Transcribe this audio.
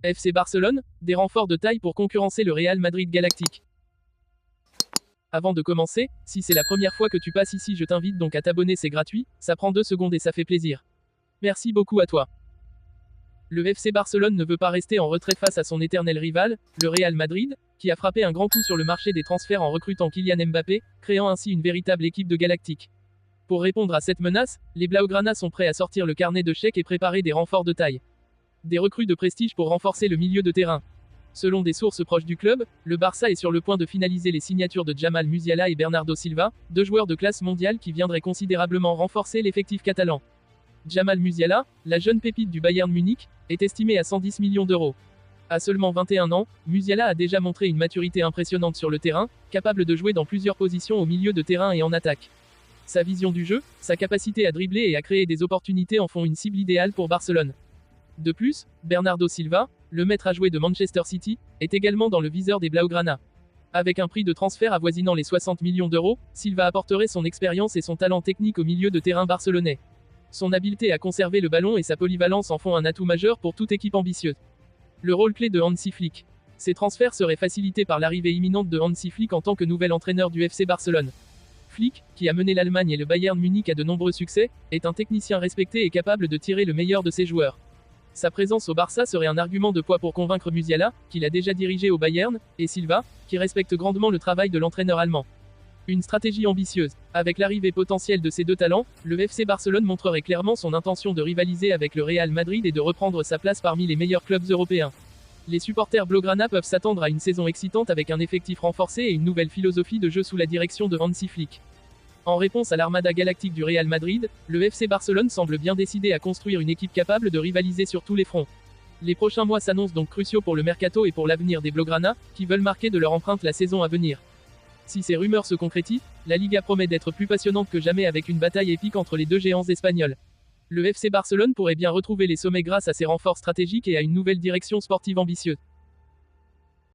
FC Barcelone, des renforts de taille pour concurrencer le Real Madrid Galactique. Avant de commencer, si c'est la première fois que tu passes ici, je t'invite donc à t'abonner, c'est gratuit, ça prend 2 secondes et ça fait plaisir. Merci beaucoup à toi. Le FC Barcelone ne veut pas rester en retrait face à son éternel rival, le Real Madrid, qui a frappé un grand coup sur le marché des transferts en recrutant Kylian Mbappé, créant ainsi une véritable équipe de Galactique. Pour répondre à cette menace, les Blaugrana sont prêts à sortir le carnet de chèques et préparer des renforts de taille. Des recrues de prestige pour renforcer le milieu de terrain. Selon des sources proches du club, le Barça est sur le point de finaliser les signatures de Jamal Musiala et Bernardo Silva, 2 joueurs de classe mondiale qui viendraient considérablement renforcer l'effectif catalan. Jamal Musiala, la jeune pépite du Bayern Munich, est estimé à 110 millions d'euros. À seulement 21 ans, Musiala a déjà montré une maturité impressionnante sur le terrain, capable de jouer dans plusieurs positions au milieu de terrain et en attaque. Sa vision du jeu, sa capacité à dribbler et à créer des opportunités en font une cible idéale pour Barcelone. De plus, Bernardo Silva, le maître à jouer de Manchester City, est également dans le viseur des Blaugrana. Avec un prix de transfert avoisinant les 60 millions d'euros, Silva apporterait son expérience et son talent technique au milieu de terrain barcelonais. Son habileté à conserver le ballon et sa polyvalence en font un atout majeur pour toute équipe ambitieuse. Le rôle clé de Hansi Flick. Ces transferts seraient facilités par l'arrivée imminente de Hansi Flick en tant que nouvel entraîneur du FC Barcelone. Flick, qui a mené l'Allemagne et le Bayern Munich à de nombreux succès, est un technicien respecté et capable de tirer le meilleur de ses joueurs. Sa présence au Barça serait un argument de poids pour convaincre Musiala, qu'il a déjà dirigé au Bayern, et Silva, qui respecte grandement le travail de l'entraîneur allemand. Une stratégie ambitieuse. Avec l'arrivée potentielle de ces 2 talents, le FC Barcelone montrerait clairement son intention de rivaliser avec le Real Madrid et de reprendre sa place parmi les meilleurs clubs européens. Les supporters Blaugrana peuvent s'attendre à une saison excitante avec un effectif renforcé et une nouvelle philosophie de jeu sous la direction de Hansi Flick. En réponse à l'armada galactique du Real Madrid, le FC Barcelone semble bien décidé à construire une équipe capable de rivaliser sur tous les fronts. Les prochains mois s'annoncent donc cruciaux pour le mercato et pour l'avenir des Blaugrana, qui veulent marquer de leur empreinte la saison à venir. Si ces rumeurs se concrétisent, la Liga promet d'être plus passionnante que jamais avec une bataille épique entre les 2 géants espagnols. Le FC Barcelone pourrait bien retrouver les sommets grâce à ses renforts stratégiques et à une nouvelle direction sportive ambitieuse.